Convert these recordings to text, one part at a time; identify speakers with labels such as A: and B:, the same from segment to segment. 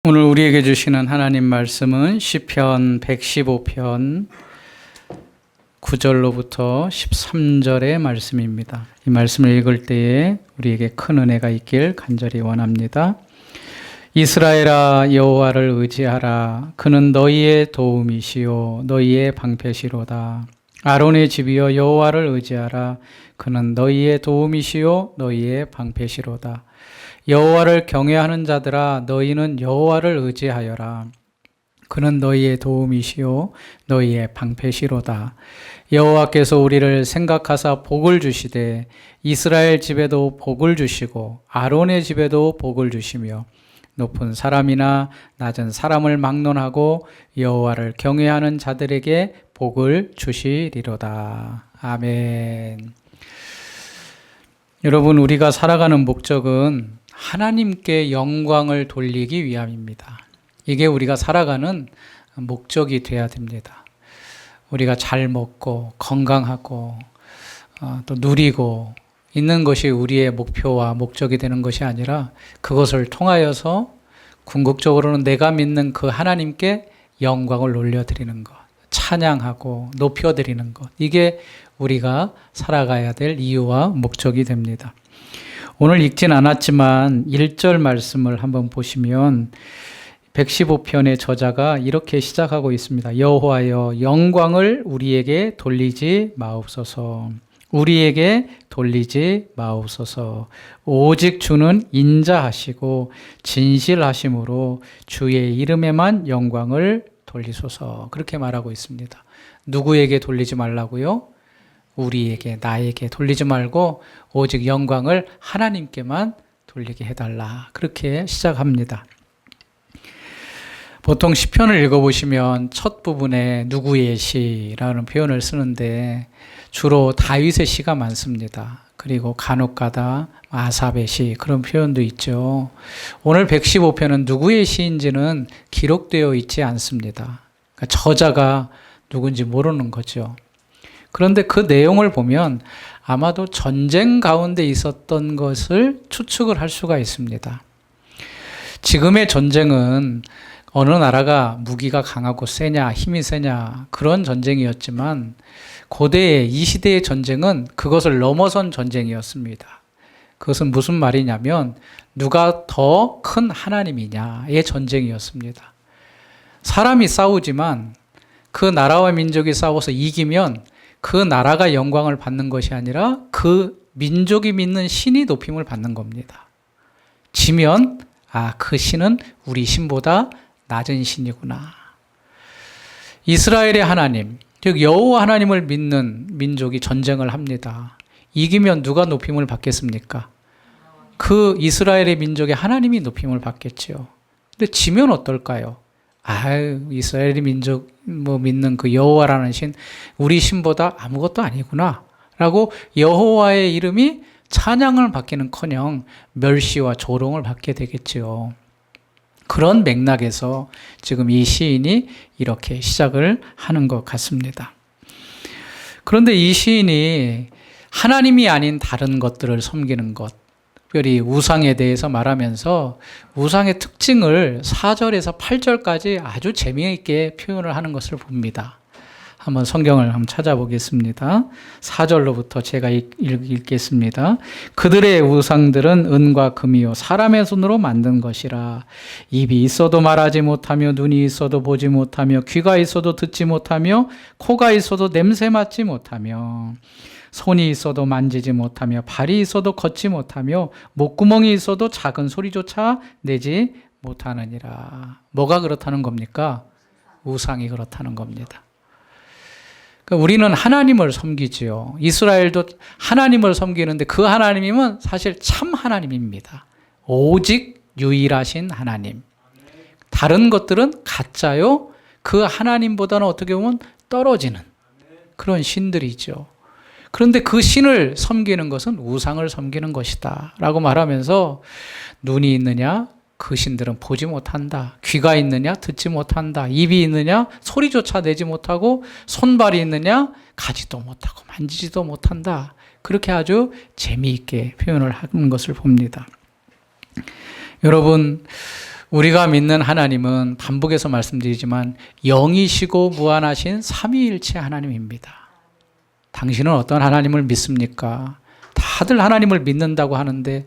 A: 오늘 우리에게 주시는 하나님 말씀은 시편 115편 9절로부터 13절의 말씀입니다. 이 말씀을 읽을 때에 우리에게 큰 은혜가 있길 간절히 원합니다. 이스라엘아, 여호와를 의지하라. 그는 너희의 도움이시요 너희의 방패시로다. 아론의 집이여, 여호와를 의지하라. 그는 너희의 도움이시요 너희의 방패시로다. 여호와를 경외하는 자들아, 너희는 여호와를 의지하여라. 그는 너희의 도움이시요 너희의 방패시로다. 여호와께서 우리를 생각하사 복을 주시되 이스라엘 집에도 복을 주시고 아론의 집에도 복을 주시며 높은 사람이나 낮은 사람을 막론하고 여호와를 경외하는 자들에게 복을 주시리로다. 아멘. 여러분, 우리가 살아가는 목적은 하나님께 영광을 돌리기 위함입니다. 이게 우리가 살아가는 목적이 되어야 됩니다. 우리가 잘 먹고 건강하고 또 누리고 있는 것이 우리의 목표와 목적이 되는 것이 아니라 그것을 통하여서 궁극적으로는 내가 믿는 그 하나님께 영광을 올려드리는 것, 찬양하고 높여드리는 것, 이게 우리가 살아가야 될 이유와 목적이 됩니다. 오늘 읽진 않았지만 1절 말씀을 한번 보시면 115편의 저자가 이렇게 시작하고 있습니다. 여호와여, 영광을 우리에게 돌리지 마옵소서. 우리에게 돌리지 마옵소서. 오직 주는 인자하시고 진실하심으로 주의 이름에만 영광을 돌리소서. 그렇게 말하고 있습니다. 누구에게 돌리지 말라고요? 우리에게, 나에게 돌리지 말고 오직 영광을 하나님께만 돌리게 해달라. 그렇게 시작합니다. 보통 시편을 읽어보시면 첫 부분에 누구의 시라는 표현을 쓰는데 주로 다윗의 시가 많습니다. 그리고 간혹가다 아삽의 시, 그런 표현도 있죠. 오늘 115편은 누구의 시인지는 기록되어 있지 않습니다. 그러니까 저자가 누군지 모르는 거죠. 그런데 그 내용을 보면 아마도 전쟁 가운데 있었던 것을 추측을 할 수가 있습니다. 지금의 전쟁은 어느 나라가 무기가 강하고 세냐, 힘이 세냐, 그런 전쟁이었지만 고대의 이 시대의 전쟁은 그것을 넘어선 전쟁이었습니다. 그것은 무슨 말이냐면 누가 더 큰 하나님이냐의 전쟁이었습니다. 사람이 싸우지만 그 나라와 민족이 싸워서 이기면 그 나라가 영광을 받는 것이 아니라 그 민족이 믿는 신이 높임을 받는 겁니다. 지면 그 신은 우리 신보다 낮은 신이구나. 이스라엘의 하나님, 즉 여호와 하나님을 믿는 민족이 전쟁을 합니다. 이기면 누가 높임을 받겠습니까? 그 이스라엘의 민족의 하나님이 높임을 받겠지요. 근데 지면 어떨까요? 이스라엘의 민족 믿는 그 여호와라는 신, 우리 신보다 아무것도 아니구나 라고 여호와의 이름이 찬양을 받기는커녕 멸시와 조롱을 받게 되겠지요. 그런 맥락에서 지금 이 시인이 이렇게 시작을 하는 것 같습니다. 그런데 이 시인이 하나님이 아닌 다른 것들을 섬기는 것, 특별히 우상에 대해서 말하면서 우상의 특징을 4절에서 8절까지 아주 재미있게 표현을 하는 것을 봅니다. 한번 성경을 한번 찾아보겠습니다. 4절로부터 제가 읽겠습니다. 그들의 우상들은 은과 금이요 사람의 손으로 만든 것이라. 입이 있어도 말하지 못하며 눈이 있어도 보지 못하며 귀가 있어도 듣지 못하며 코가 있어도 냄새 맡지 못하며 손이 있어도 만지지 못하며 발이 있어도 걷지 못하며 목구멍이 있어도 작은 소리조차 내지 못하느니라. 뭐가 그렇다는 겁니까? 우상이 그렇다는 겁니다. 그러니까 우리는 하나님을 섬기지요. 이스라엘도 하나님을 섬기는데 그 하나님은 사실 참 하나님입니다. 오직 유일하신 하나님. 다른 것들은 가짜요. 그 하나님보다는 어떻게 보면 떨어지는 그런 신들이죠. 그런데 그 신을 섬기는 것은 우상을 섬기는 것이다 라고 말하면서 눈이 있느냐? 그 신들은 보지 못한다. 귀가 있느냐? 듣지 못한다. 입이 있느냐? 소리조차 내지 못하고 손발이 있느냐? 가지도 못하고 만지지도 못한다. 그렇게 아주 재미있게 표현을 하는 것을 봅니다. 여러분, 우리가 믿는 하나님은 반복해서 말씀드리지만 영이시고 무한하신 삼위일체 하나님입니다. 당신은 어떤 하나님을 믿습니까? 다들 하나님을 믿는다고 하는데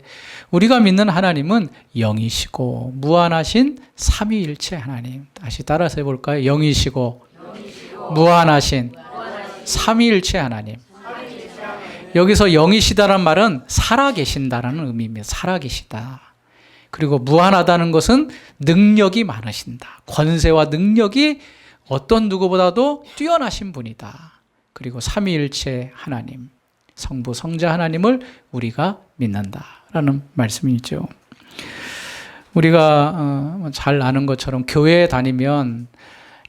A: 우리가 믿는 하나님은 영이시고 무한하신 삼위일체 하나님. 다시 따라서 해볼까요? 영이시고 무한하신 삼위일체 하나님. 여기서 영이시다란 말은 살아계신다라는 의미입니다. 살아계시다. 그리고 무한하다는 것은 능력이 많으신다. 권세와 능력이 어떤 누구보다도 뛰어나신 분이다. 그리고 삼위일체 하나님, 성부, 성자 하나님을 우리가 믿는다라는 말씀이죠. 우리가 잘 아는 것처럼 교회에 다니면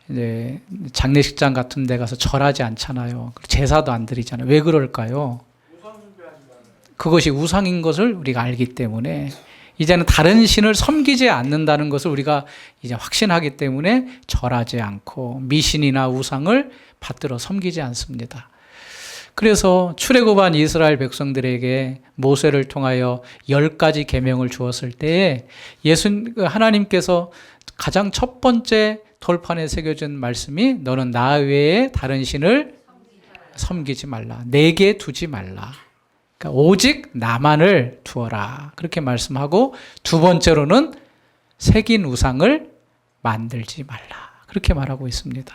A: 이제 장례식장 같은 데 가서 절하지 않잖아요. 제사도 안 드리잖아요. 왜 그럴까요? 그것이 우상인 것을 우리가 알기 때문에 이제는 다른 신을 섬기지 않는다는 것을 우리가 이제 확신하기 때문에 절하지 않고 미신이나 우상을 받들어 섬기지 않습니다. 그래서 출애굽한 이스라엘 백성들에게 모세를 통하여 10가지 계명을 주었을 때에 하나님께서 가장 첫 번째 돌판에 새겨진 말씀이 너는 나 외에 다른 신을 섬기지 말라. 내게 두지 말라. 그러니까 오직 나만을 두어라. 그렇게 말씀하고 두 번째로는 새긴 우상을 만들지 말라. 그렇게 말하고 있습니다.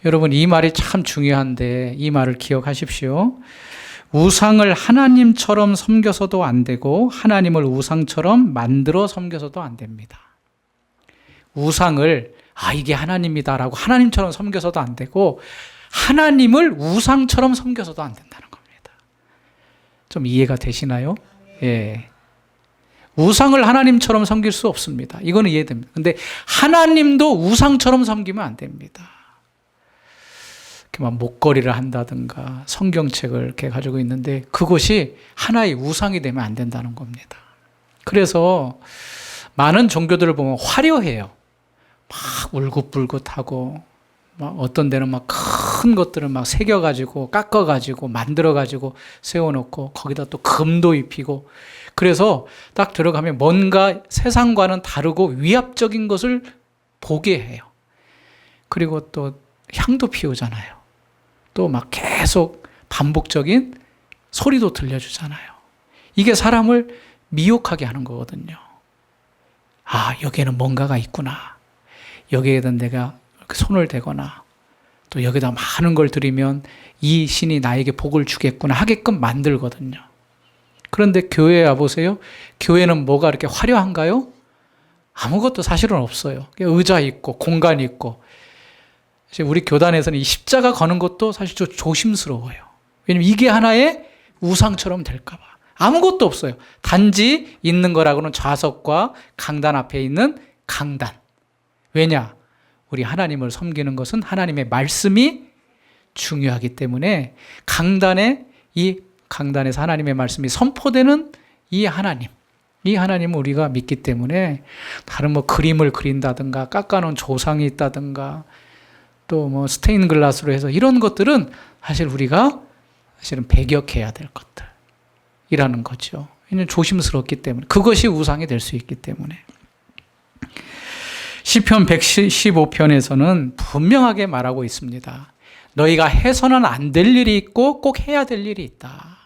A: 여러분 이 말이 참 중요한데 이 말을 기억하십시오. 우상을 하나님처럼 섬겨서도 안 되고 하나님을 우상처럼 만들어 섬겨서도 안 됩니다. 우상을 이게 하나님이다라고 하나님처럼 섬겨서도 안 되고 하나님을 우상처럼 섬겨서도 안 된다는 겁니다. 좀 이해가 되시나요? 예. 우상을 하나님처럼 섬길 수 없습니다. 이거는 이해됩니다. 근데 하나님도 우상처럼 섬기면 안 됩니다. 이렇게 막 목걸이를 한다든가 성경책을 이렇게 가지고 있는데 그것이 하나의 우상이 되면 안 된다는 겁니다. 그래서 많은 종교들을 보면 화려해요. 막 울긋불긋하고 막 어떤 데는 막 큰 것들을 막 새겨가지고 깎아가지고 만들어가지고 세워놓고 거기다 또 금도 입히고 그래서 딱 들어가면 뭔가 세상과는 다르고 위압적인 것을 보게 해요. 그리고 또 향도 피우잖아요. 또 막 계속 반복적인 소리도 들려주잖아요. 이게 사람을 미혹하게 하는 거거든요. 여기에는 뭔가가 있구나. 여기에다 내가 손을 대거나 또 여기다 많은 걸 드리면 이 신이 나에게 복을 주겠구나 하게끔 만들거든요. 그런데 교회에 와보세요. 교회는 뭐가 이렇게 화려한가요? 아무것도 사실은 없어요. 의자 있고 공간 있고 우리 교단에서는 이 십자가 거는 것도 사실 좀 조심스러워요. 왜냐면 이게 하나의 우상처럼 될까 봐. 아무것도 없어요. 단지 있는 거라고는 좌석과 강단 앞에 있는 강단. 왜냐? 우리 하나님을 섬기는 것은 하나님의 말씀이 중요하기 때문에 강단에서 하나님의 말씀이 선포되는 이 하나님을 우리가 믿기 때문에 다른 그림을 그린다든가 깎아놓은 조상이 있다든가 또 스테인 글라스로 해서 이런 것들은 우리가 배격해야 될 것들이라는 거죠. 왜냐하면 조심스럽기 때문에 그것이 우상이 될 수 있기 때문에. 시편 115편에서는 분명하게 말하고 있습니다. 너희가 해서는 안 될 일이 있고 꼭 해야 될 일이 있다.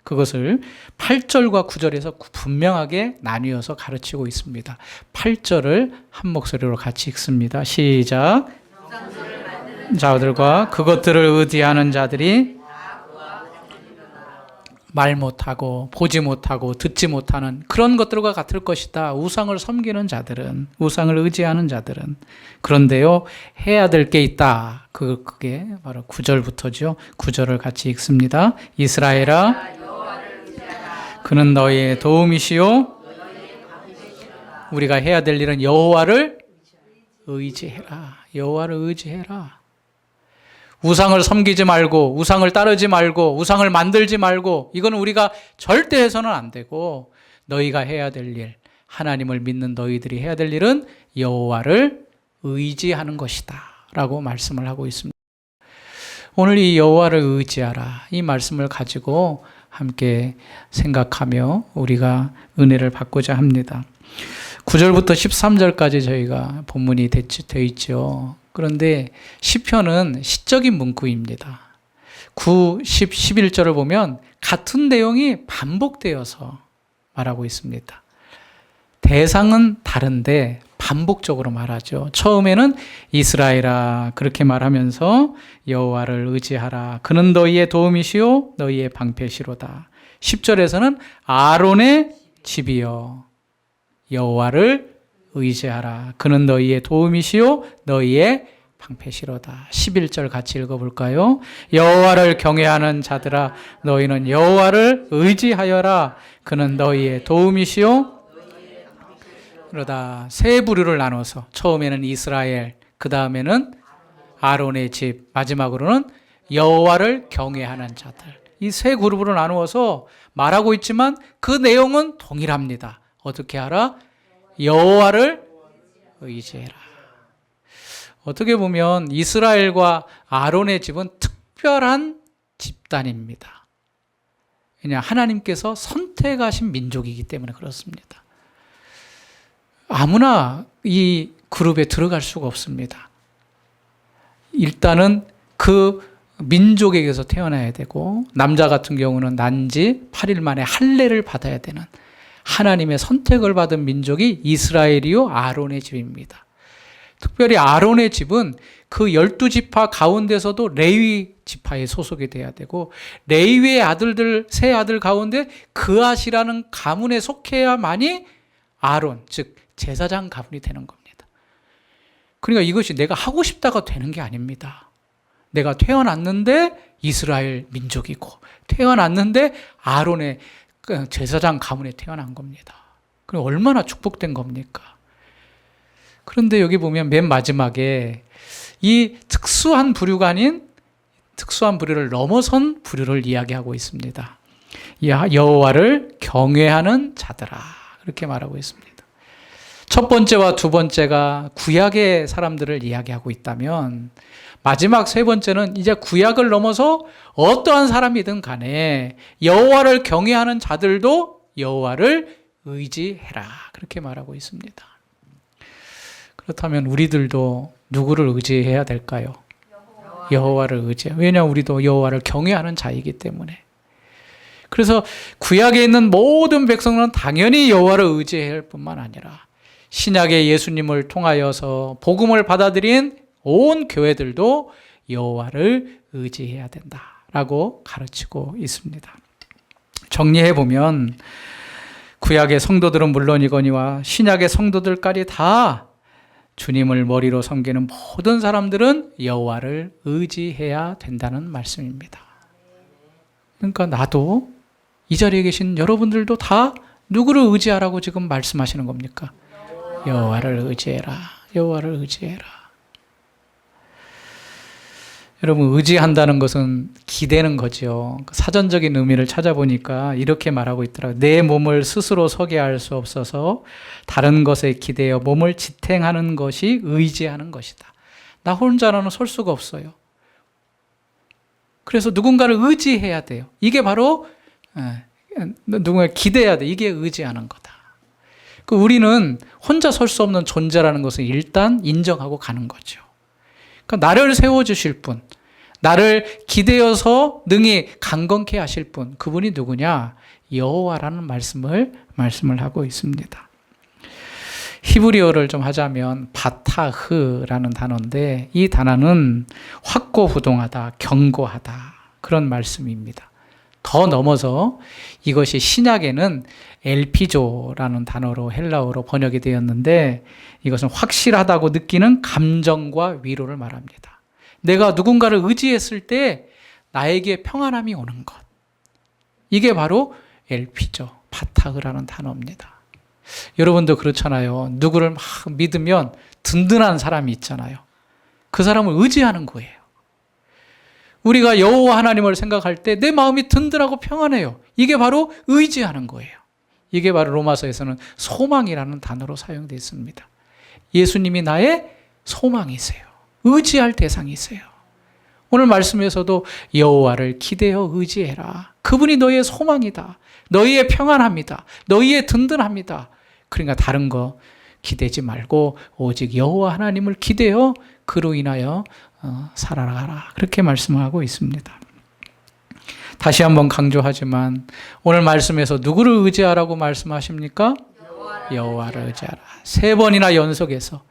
A: 그것을 8절과 9절에서 분명하게 나뉘어서 가르치고 있습니다. 8절을 한 목소리로 같이 읽습니다. 시작. 자들과 그것들을 의지하는 자들이 말 못하고 보지 못하고 듣지 못하는 그런 것들과 같을 것이다. 우상을 섬기는 자들은, 우상을 의지하는 자들은. 그런데요, 해야 될 게 있다. 그게 바로 9절부터죠. 9절을 같이 읽습니다. 이스라엘아, 그는 너희의 도움이시요. 우리가 해야 될 일은 여호와를 의지해라. 여호와를 의지해라. 우상을 섬기지 말고 우상을 따르지 말고 우상을 만들지 말고 이거는 우리가 절대 해서는 안 되고 너희가 해야 될 일, 하나님을 믿는 너희들이 해야 될 일은 여호와를 의지하는 것이다 라고 말씀을 하고 있습니다. 오늘 이 여호와를 의지하라 이 말씀을 가지고 함께 생각하며 우리가 은혜를 받고자 합니다. 9절부터 13절까지 저희가 본문이 되어 있죠. 그런데 시편은 시적인 문구입니다. 9, 10, 11절을 보면 같은 내용이 반복되어서 말하고 있습니다. 대상은 다른데 반복적으로 말하죠. 처음에는 이스라엘아 그렇게 말하면서 여호와를 의지하라. 그는 너희의 도움이시요 너희의 방패시로다. 10절에서는 아론의 집이여 여호와를 의지하라. 그는 너희의 도움이시요 너희의 방패시로다. 11절 같이 읽어볼까요? 여호와를 경외하는 자들아 너희는 여호와를 의지하여라. 그는 너희의 도움이시요 그러다 세 부류를 나눠서 처음에는 이스라엘, 그 다음에는 아론의 집, 마지막으로는 여호와를 경외하는 자들. 이 세 그룹으로 나누어서 말하고 있지만 그 내용은 동일합니다. 어떻게 하라? 여호와를 의지해라. 어떻게 보면 이스라엘과 아론의 집은 특별한 집단입니다. 그냥 하나님께서 선택하신 민족이기 때문에 그렇습니다. 아무나 이 그룹에 들어갈 수가 없습니다. 일단은 그 민족에게서 태어나야 되고 남자 같은 경우는 난지 8일 만에 할례를 받아야 되는 하나님의 선택을 받은 민족이 이스라엘이요 아론의 집입니다. 특별히 아론의 집은 그 12지파 가운데서도 레위 지파에 소속이 돼야 되고 레위의 아들들 세 아들 가운데 그앗이라는 가문에 속해야만이 아론 즉 제사장 가문이 되는 겁니다. 그러니까 이것이 내가 하고 싶다가 되는 게 아닙니다. 내가 태어났는데 이스라엘 민족이고 태어났는데 아론의 제사장 가문에 태어난 겁니다. 그럼 얼마나 축복된 겁니까? 그런데 여기 보면 맨 마지막에 이 특수한 부류가 아닌 특수한 부류를 넘어선 부류를 이야기하고 있습니다. 여호와를 경외하는 자들아 그렇게 말하고 있습니다. 첫 번째와 두 번째가 구약의 사람들을 이야기하고 있다면 마지막 세 번째는 이제 구약을 넘어서 어떠한 사람이든 간에 여호와를 경외하는 자들도 여호와를 의지해라 그렇게 말하고 있습니다. 그렇다면 우리들도 누구를 의지해야 될까요? 여호와를 의지해요. 왜냐하면 우리도 여호와를 경외하는 자이기 때문에. 그래서 구약에 있는 모든 백성은 당연히 여호와를 의지해야 할 뿐만 아니라 신약의 예수님을 통하여서 복음을 받아들인 온 교회들도 여호와를 의지해야 된다라고 가르치고 있습니다. 정리해보면 구약의 성도들은 물론이거니와 신약의 성도들까지 다 주님을 머리로 섬기는 모든 사람들은 여호와를 의지해야 된다는 말씀입니다. 그러니까 나도 이 자리에 계신 여러분들도 다 누구를 의지하라고 지금 말씀하시는 겁니까? 여호와를 의지해라. 여호와를 의지해라. 여러분 의지한다는 것은 기대는 거죠. 사전적인 의미를 찾아보니까 이렇게 말하고 있더라고요. 내 몸을 스스로 서게 할 수 없어서 다른 것에 기대어 몸을 지탱하는 것이 의지하는 것이다. 나 혼자로는 설 수가 없어요. 그래서 누군가를 의지해야 돼요. 이게 바로 누군가를 기대해야 돼. 이게 의지하는 거다. 우리는 혼자 설 수 없는 존재라는 것을 일단 인정하고 가는 거죠. 그러니까 나를 세워주실 분, 나를 기대어서 능히 강건케 하실 분, 그분이 누구냐? 여호와라는 말씀을 하고 있습니다. 히브리어를 좀 하자면 바타흐라는 단어인데 이 단어는 확고부동하다, 견고하다 그런 말씀입니다. 더 넘어서 이것이 신약에는 엘피조라는 단어로 헬라어로 번역이 되었는데 이것은 확실하다고 느끼는 감정과 위로를 말합니다. 내가 누군가를 의지했을 때 나에게 평안함이 오는 것. 이게 바로 엘피조, 바타흐라는 단어입니다. 여러분도 그렇잖아요. 누구를 막 믿으면 든든한 사람이 있잖아요. 그 사람을 의지하는 거예요. 우리가 여호와 하나님을 생각할 때 내 마음이 든든하고 평안해요. 이게 바로 의지하는 거예요. 이게 바로 로마서에서는 소망이라는 단어로 사용되어 있습니다. 예수님이 나의 소망이세요. 의지할 대상이세요. 오늘 말씀에서도 여호와를 기대어 의지해라. 그분이 너희의 소망이다. 너희의 평안합니다. 너희의 든든합니다. 그러니까 다른 거 기대지 말고 오직 여호와 하나님을 기대어 그로 인하여 살아가라. 그렇게 말씀하고 있습니다. 다시 한번 강조하지만 오늘 말씀에서 누구를 의지하라고 말씀하십니까? 여호와를 의지하라. 3번이나 연속해서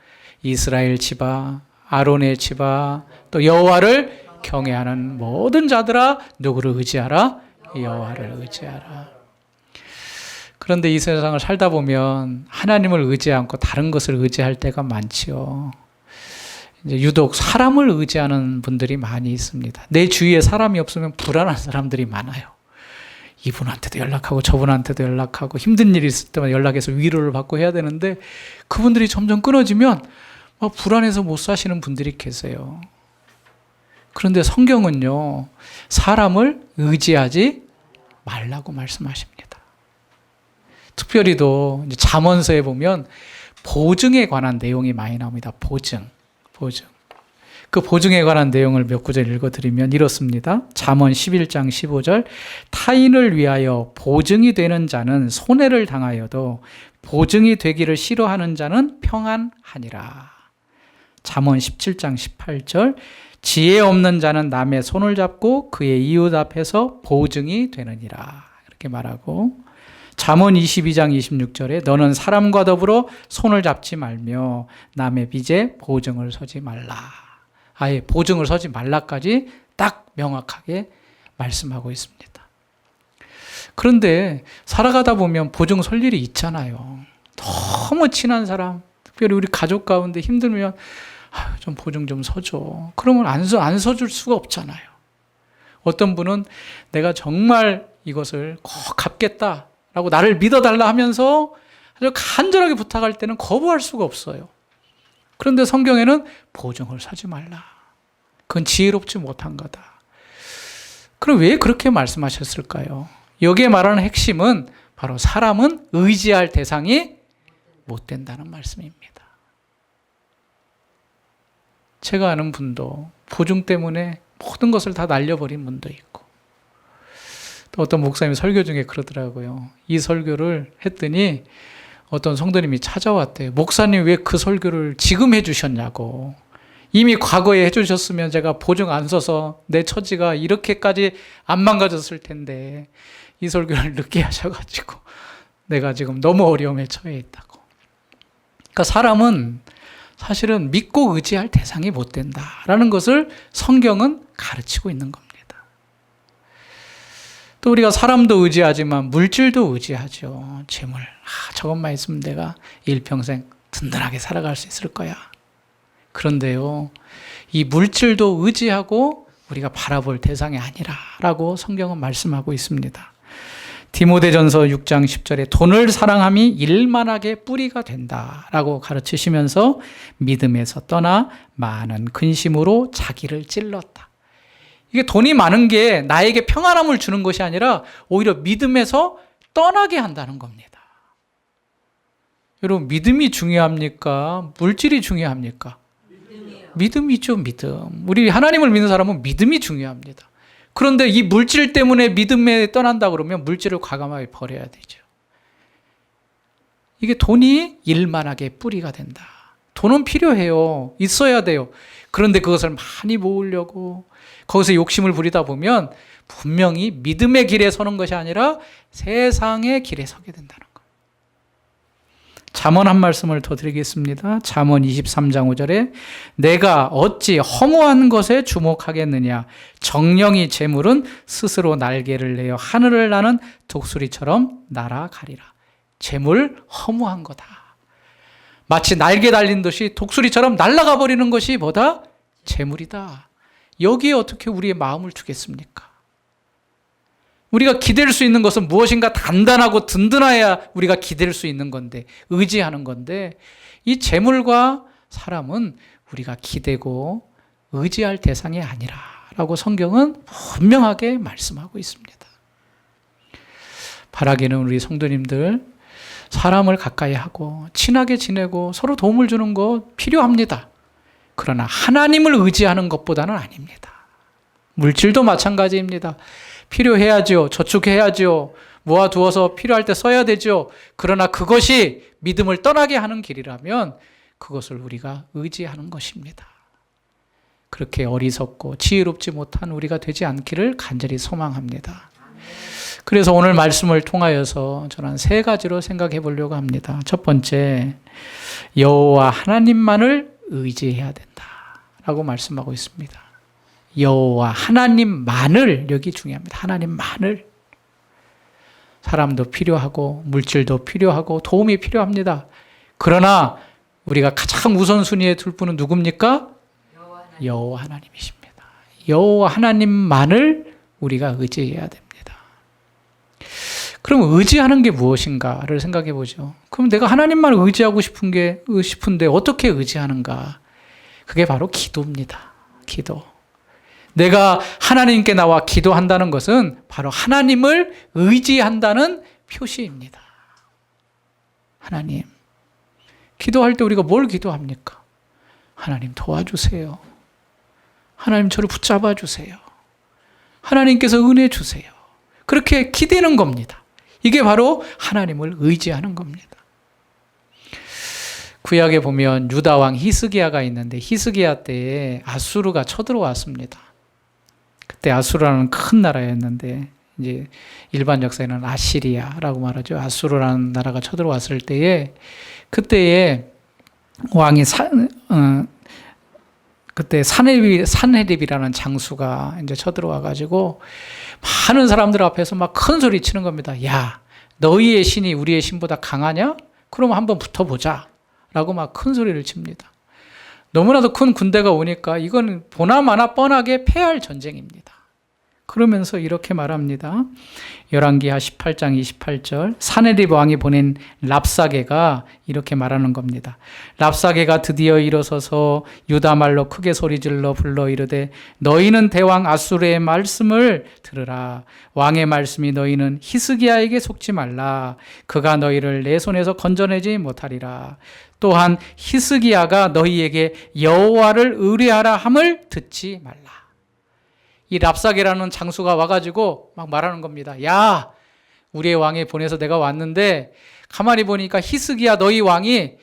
A: 이스라엘 지파, 아론의 지파, 또 여호와를 경외하는 모든 자들아 누구를 의지하라? 여호와를 의지하라. 그런데 이 세상을 살다 보면 하나님을 의지하지 않고 다른 것을 의지할 때가 많지요. 이제 유독 사람을 의지하는 분들이 많이 있습니다. 내 주위에 사람이 없으면 불안한 사람들이 많아요. 이분한테도 연락하고 저분한테도 연락하고 힘든 일이 있을 때마다 연락해서 위로를 받고 해야 되는데 그분들이 점점 끊어지면 불안해서 못 사시는 분들이 계세요. 그런데 성경은요, 사람을 의지하지 말라고 말씀하십니다. 특별히도 이제 잠언서에 보면 보증에 관한 내용이 많이 나옵니다. 보증. 그 보증에 관한 내용을 몇 구절 읽어드리면 이렇습니다. 잠언 11장 15절 타인을 위하여 보증이 되는 자는 손해를 당하여도 보증이 되기를 싫어하는 자는 평안하니라. 잠언 17장 18절 지혜 없는 자는 남의 손을 잡고 그의 이웃 앞에서 보증이 되느니라. 이렇게 말하고 잠언 22장 26절에 너는 사람과 더불어 손을 잡지 말며 남의 빚에 보증을 서지 말라. 아예 보증을 서지 말라까지 딱 명확하게 말씀하고 있습니다. 그런데 살아가다 보면 보증 설 일이 있잖아요. 너무 친한 사람, 특별히 우리 가족 가운데 힘들면 좀 보증 좀 서줘. 그러면 안 서줄 수가 없잖아요. 어떤 분은 내가 정말 이것을 꼭 갚겠다라고 나를 믿어달라 하면서 아주 간절하게 부탁할 때는 거부할 수가 없어요. 그런데 성경에는 보증을 서지 말라. 그건 지혜롭지 못한 거다. 그럼 왜 그렇게 말씀하셨을까요? 여기에 말하는 핵심은 바로 사람은 의지할 대상이 못 된다는 말씀입니다. 제가 아는 분도 보증 때문에 모든 것을 다 날려버린 분도 있고, 또 어떤 목사님이 설교 중에 그러더라고요. 이 설교를 했더니 어떤 성도님이 찾아왔대요. 목사님 왜 그 설교를 지금 해주셨냐고. 이미 과거에 해주셨으면 제가 보증 안 서서 내 처지가 이렇게까지 안 망가졌을 텐데 이 설교를 늦게 하셔가지고 내가 지금 너무 어려움에 처해 있다고. 그러니까 사람은 사실은 믿고 의지할 대상이 못 된다라는 것을 성경은 가르치고 있는 겁니다. 또 우리가 사람도 의지하지만 물질도 의지하죠. 재물. 저것만 있으면 내가 일평생 든든하게 살아갈 수 있을 거야. 그런데요, 이 물질도 의지하고 우리가 바라볼 대상이 아니라라고 성경은 말씀하고 있습니다. 디모데전서 6장 10절에 돈을 사랑함이 일만하게 뿌리가 된다라고 가르치시면서 믿음에서 떠나 많은 근심으로 자기를 찔렀다. 이게 돈이 많은 게 나에게 평안함을 주는 것이 아니라 오히려 믿음에서 떠나게 한다는 겁니다. 여러분, 믿음이 중요합니까? 물질이 중요합니까? 믿음이죠, 믿음. 우리 하나님을 믿는 사람은 믿음이 중요합니다. 그런데 이 물질 때문에 믿음에 떠난다 그러면 물질을 과감하게 버려야 되죠. 이게 돈이 일만하게 뿌리가 된다. 돈은 필요해요. 있어야 돼요. 그런데 그것을 많이 모으려고 거기서 욕심을 부리다 보면 분명히 믿음의 길에 서는 것이 아니라 세상의 길에 서게 된다는 거예요. 잠언 한 말씀을 더 드리겠습니다. 잠언 23장 5절에 내가 어찌 허무한 것에 주목하겠느냐. 정령이 재물은 스스로 날개를 내어 하늘을 나는 독수리처럼 날아가리라. 재물 허무한 거다. 마치 날개 달린 듯이 독수리처럼 날아가 버리는 것이 뭐다? 재물이다. 여기에 어떻게 우리의 마음을 두겠습니까? 우리가 기댈 수 있는 것은 무엇인가 단단하고 든든해야 우리가 기댈 수 있는 건데, 의지하는 건데, 이 재물과 사람은 우리가 기대고 의지할 대상이 아니라라고 성경은 분명하게 말씀하고 있습니다. 바라기는 우리 성도님들 사람을 가까이 하고 친하게 지내고 서로 도움을 주는 거 필요합니다. 그러나 하나님을 의지하는 것보다는 아닙니다. 물질도 마찬가지입니다. 필요해야죠. 저축해야죠. 모아두어서 필요할 때 써야 되죠. 그러나 그것이 믿음을 떠나게 하는 길이라면 그것을 우리가 의지하는 것입니다. 그렇게 어리석고 지혜롭지 못한 우리가 되지 않기를 간절히 소망합니다. 그래서 오늘 말씀을 통하여서 저는 세 가지로 생각해 보려고 합니다. 첫 번째, 여호와 하나님만을 의지해야 된다라고 말씀하고 있습니다. 여호와 하나님만을, 여기 중요합니다. 하나님만을. 사람도 필요하고 물질도 필요하고 도움이 필요합니다. 그러나 우리가 가장 우선순위에 둘 분은 누굽니까? 여호와 하나님이십니다. 여호와 하나님만을 우리가 의지해야 됩니다. 그럼 의지하는 게 무엇인가를 생각해 보죠. 그럼 내가 하나님만 의지하고 싶은데 어떻게 의지하는가? 그게 바로 기도입니다. 기도. 내가 하나님께 나와 기도한다는 것은 바로 하나님을 의지한다는 표시입니다. 하나님. 기도할 때 우리가 뭘 기도합니까? 하나님 도와주세요. 하나님 저를 붙잡아 주세요. 하나님께서 은혜 주세요. 그렇게 기대는 겁니다. 이게 바로 하나님을 의지하는 겁니다. 구약에 보면 유다 왕 히스기야가 있는데 히스기야 때에 아수르가 쳐들어왔습니다. 그때 아수르라는 큰 나라였는데 이제 일반 역사에는 아시리아라고 말하죠. 아수르라는 나라가 쳐들어왔을 때에 그때에 왕이 그때 산헤립이라는 장수가 이제 쳐들어와 가지고 많은 사람들 앞에서 막 큰 소리 치는 겁니다. 야, 너희의 신이 우리의 신보다 강하냐? 그럼 한번 붙어보자. 라고 막 큰 소리를 칩니다. 너무나도 큰 군대가 오니까 이건 보나마나 뻔하게 패할 전쟁입니다. 그러면서 이렇게 말합니다. 열왕기하 18장 28절 산헤립 왕이 보낸 랍사게가 이렇게 말하는 겁니다. 랍사게가 드디어 일어서서 유다 말로 크게 소리질러 불러 이르되 너희는 대왕 아수르의 말씀을 들으라. 왕의 말씀이 너희는 히스기야에게 속지 말라. 그가 너희를 내 손에서 건져내지 못하리라. 또한 히스기야가 너희에게 여호와를 의뢰하라 함을 듣지 말라. 이 랍사게라는 장수가 와가지고 막 말하는 겁니다. 야, 우리의 왕이 보내서 내가 왔는데 가만히 보니까 히스기야 너희 왕이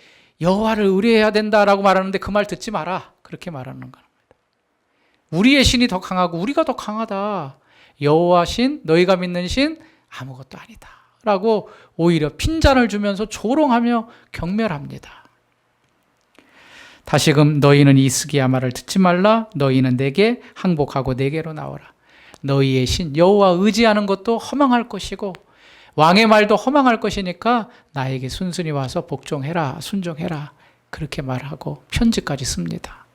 A: 여호와를 의뢰해야 된다라고 말하는데 그 말 듣지 마라. 그렇게 말하는 겁니다. 우리의 신이 더 강하고 우리가 더 강하다. 여호와 신, 너희가 믿는 신 아무것도 아니다. 라고 오히려 핀잔을 주면서 조롱하며 경멸합니다. 다시금 너희는 히스기야 말을 듣지 말라. 너희는 내게 항복하고 내게로 나오라. 너희의 신 여호와 의지하는 것도 허망할 것이고 왕의 말도 허망할 것이니까 나에게 순순히 와서 복종해라, 순종해라. 그렇게 말하고 편지까지 씁니다.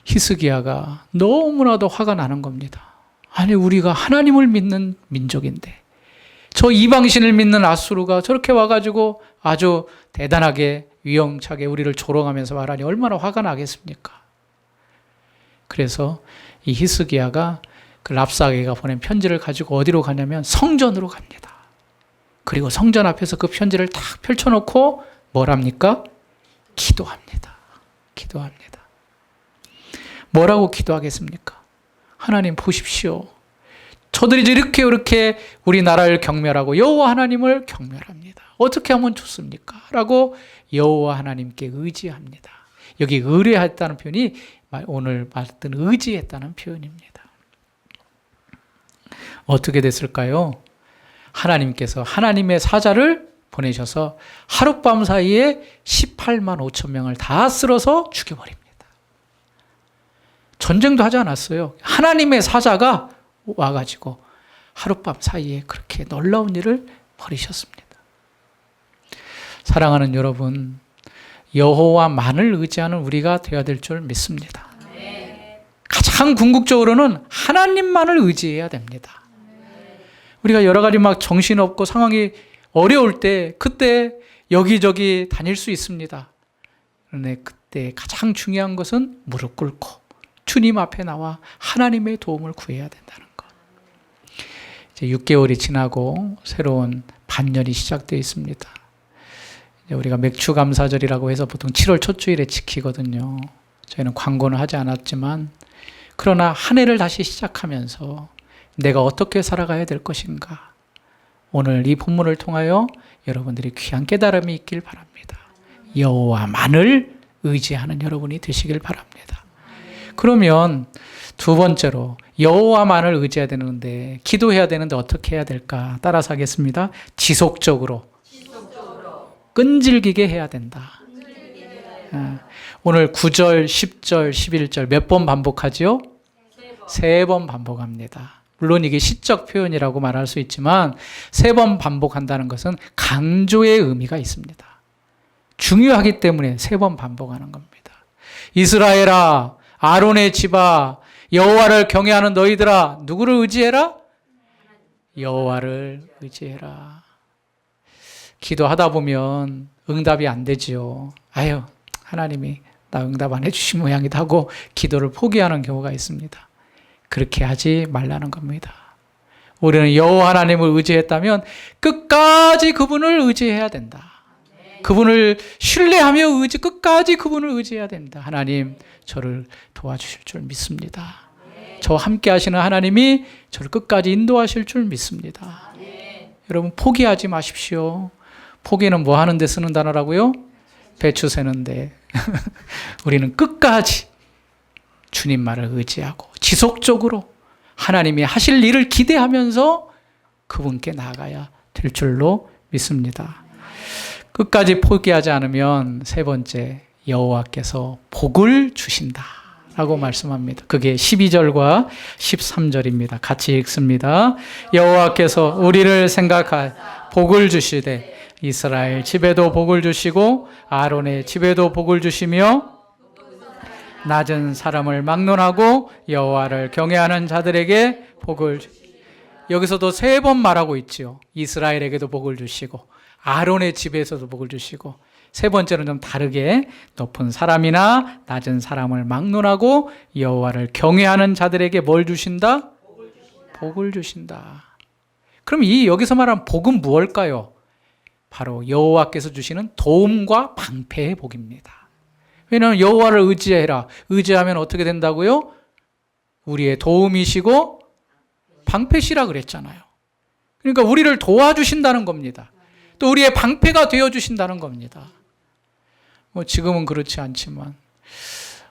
A: 히스기야가 너무나도 화가 나는 겁니다. 아니 우리가 하나님을 믿는 민족인데 저 이방신을 믿는 아수르가 저렇게 와가지고 아주 대단하게 위험차게 우리를 조롱하면서 말하니 얼마나 화가 나겠습니까? 그래서 이 히스기야가 그 랍사게가 보낸 편지를 가지고 어디로 가냐면 성전으로 갑니다. 그리고 성전 앞에서 그 편지를 딱 펼쳐놓고 뭘 합니까? 기도합니다. 기도합니다. 뭐라고 기도하겠습니까? 하나님 보십시오. 저들이 이렇게 우리나라를 경멸하고 여호와 하나님을 경멸합니다. 어떻게 하면 좋습니까? 라고 여호와 하나님께 의지합니다. 여기 의뢰했다는 표현이 오늘 말했던 의지했다는 표현입니다. 어떻게 됐을까요? 하나님께서 하나님의 사자를 보내셔서 하룻밤 사이에 18만 5천 명을 다 쓸어서 죽여버립니다. 전쟁도 하지 않았어요. 하나님의 사자가 와가지고 하룻밤 사이에 그렇게 놀라운 일을 벌이셨습니다. 사랑하는 여러분, 여호와만을 의지하는 우리가 되어야 될 줄 믿습니다. 가장 궁극적으로는 하나님만을 의지해야 됩니다. 우리가 여러 가지 막 정신없고 상황이 어려울 때 그때 여기저기 다닐 수 있습니다. 그런데 그때 가장 중요한 것은 무릎 꿇고 주님 앞에 나와 하나님의 도움을 구해야 된다는 것. 이제 6개월이 지나고 새로운 반년이 시작되어 있습니다. 우리가 맥추감사절이라고 해서 보통 7월 첫 주일에 지키거든요. 저희는 광고는 하지 않았지만 그러나 한 해를 다시 시작하면서 내가 어떻게 살아가야 될 것인가, 오늘 이 본문을 통하여 여러분들이 귀한 깨달음이 있길 바랍니다. 여호와만을 의지하는 여러분이 되시길 바랍니다. 그러면 두 번째로 여호와만을 의지해야 되는데, 기도해야 되는데 어떻게 해야 될까? 따라서 하겠습니다. 지속적으로 끈질기게 해야 된다. 오늘 9절, 10절, 11절 몇 번 반복하지요? 3번 반복합니다. 물론 이게 시적 표현이라고 말할 수 있지만 3번 반복한다는 것은 강조의 의미가 있습니다. 중요하기 때문에 3번 반복하는 겁니다. 이스라엘아, 아론의 집아, 여호와를 경외하는 너희들아, 누구를 의지해라? 여호와를 의지해라. 기도하다 보면 응답이 안 되지요. 아유, 하나님이 나 응답 안 해주신 모양이다 하고 기도를 포기하는 경우가 있습니다. 그렇게 하지 말라는 겁니다. 우리는 여호와 하나님을 의지했다면 끝까지 그분을 의지해야 된다. 그분을 신뢰하며 끝까지 그분을 의지해야 됩니다. 하나님, 저를 도와주실 줄 믿습니다. 저와 함께 하시는 하나님이 저를 끝까지 인도하실 줄 믿습니다. 여러분, 포기하지 마십시오. 포기는 뭐 하는 데 쓰는 단어라고요? 배추 세는데. 우리는 끝까지 주님 말을 의지하고 지속적으로 하나님이 하실 일을 기대하면서 그분께 나아가야 될 줄로 믿습니다. 끝까지 포기하지 않으면 세 번째, 여호와께서 복을 주신다 라고 말씀합니다. 그게 12절과 13절입니다. 같이 읽습니다. 여호와께서 우리를 생각하여 복을 주시되 이스라엘 집에도 복을 주시고 아론의 집에도 복을 주시며 낮은 사람을 막론하고 여호와를 경외하는 자들에게 복을 여기서도 3번 말하고 있지요. 이스라엘에게도 복을 주시고 아론의 집에서도 복을 주시고, 세 번째는 좀 다르게 높은 사람이나 낮은 사람을 막론하고 여호와를 경외하는 자들에게 뭘 주신다? 복을 주신다. 그럼 이 여기서 말하는 복은 무엇일까요? 바로 여호와께서 주시는 도움과 방패의 복입니다. 왜냐하면 여호와를 의지해라. 의지하면 어떻게 된다고요? 우리의 도움이시고 방패시라 그랬잖아요. 그러니까 우리를 도와주신다는 겁니다. 또 우리의 방패가 되어주신다는 겁니다. 뭐 지금은 그렇지 않지만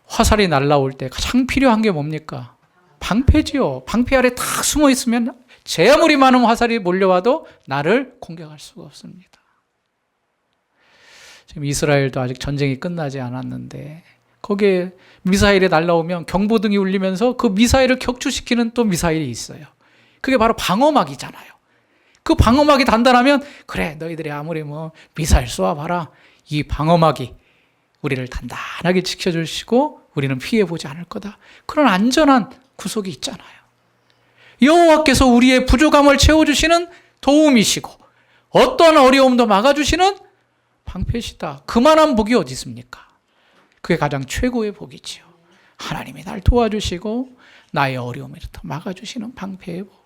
A: 화살이 날아올 때 가장 필요한 게 뭡니까? 방패지요. 방패 아래 딱 숨어 있으면 제 아무리 많은 화살이 몰려와도 나를 공격할 수가 없습니다. 지금 이스라엘도 아직 전쟁이 끝나지 않았는데 거기에 미사일이 날아오면 경보등이 울리면서 그 미사일을 격추시키는 또 미사일이 있어요. 그게 바로 방어막이잖아요. 그 방어막이 단단하면 그래, 너희들이 아무리 뭐 미사일 쏘아봐라, 이 방어막이 우리를 단단하게 지켜주시고 우리는 피해보지 않을 거다. 그런 안전한 구석이 있잖아요. 여호와께서 우리의 부족함을 채워주시는 도움이시고 어떠한 어려움도 막아주시는 방패시다. 그만한 복이 어디 있습니까? 그게 가장 최고의 복이지요. 하나님이 날 도와주시고 나의 어려움을 막아주시는 방패의 복.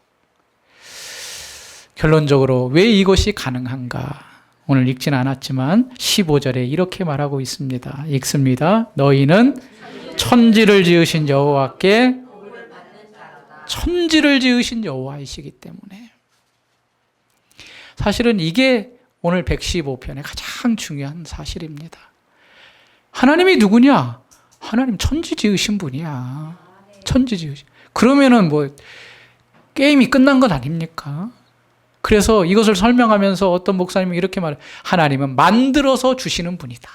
A: 결론적으로 왜 이것이 가능한가? 오늘 읽진 않았지만 15절에 이렇게 말하고 있습니다. 읽습니다. 너희는 천지를 지으신 여호와께 천지를 지으신 여호와이시기 때문에. 사실은 이게 오늘 115편의 가장 중요한 사실입니다. 하나님이 누구냐? 하나님 천지 지으신 분이야. 천지 지으신. 그러면은 뭐 게임이 끝난 건 아닙니까? 그래서 이것을 설명하면서 어떤 목사님이 이렇게 말해요. 하나님은 만들어서 주시는 분이다.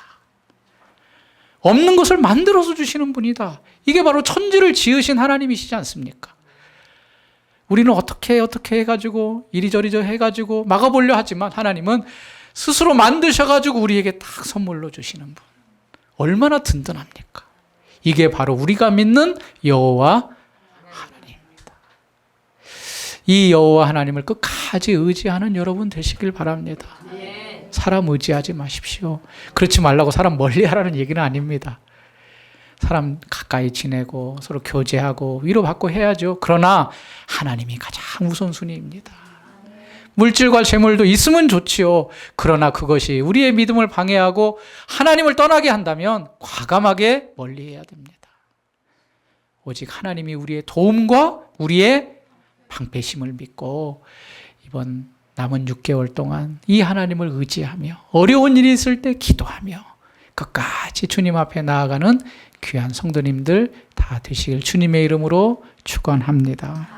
A: 없는 것을 만들어서 주시는 분이다. 이게 바로 천지를 지으신 하나님이시지 않습니까? 우리는 어떻게 해가지고 이리저리 해가지고 막아보려 하지만 하나님은 스스로 만드셔가지고 우리에게 딱 선물로 주시는 분. 얼마나 든든합니까? 이게 바로 우리가 믿는 여호와 하나님입니다. 이 여호와 하나님을 끝까지 의지하는 여러분 되시길 바랍니다. 사람 의지하지 마십시오. 그렇지 말라고 사람 멀리하라는 얘기는 아닙니다. 사람 가까이 지내고 서로 교제하고 위로받고 해야죠. 그러나 하나님이 가장 우선순위입니다. 물질과 재물도 있으면 좋지요. 그러나 그것이 우리의 믿음을 방해하고 하나님을 떠나게 한다면 과감하게 멀리해야 됩니다. 오직 하나님이 우리의 도움과 우리의 방패심을 믿고 이번 남은 6개월 동안 이 하나님을 의지하며 어려운 일이 있을 때 기도하며 끝까지 주님 앞에 나아가는 귀한 성도님들 다 되시길 주님의 이름으로 축원합니다.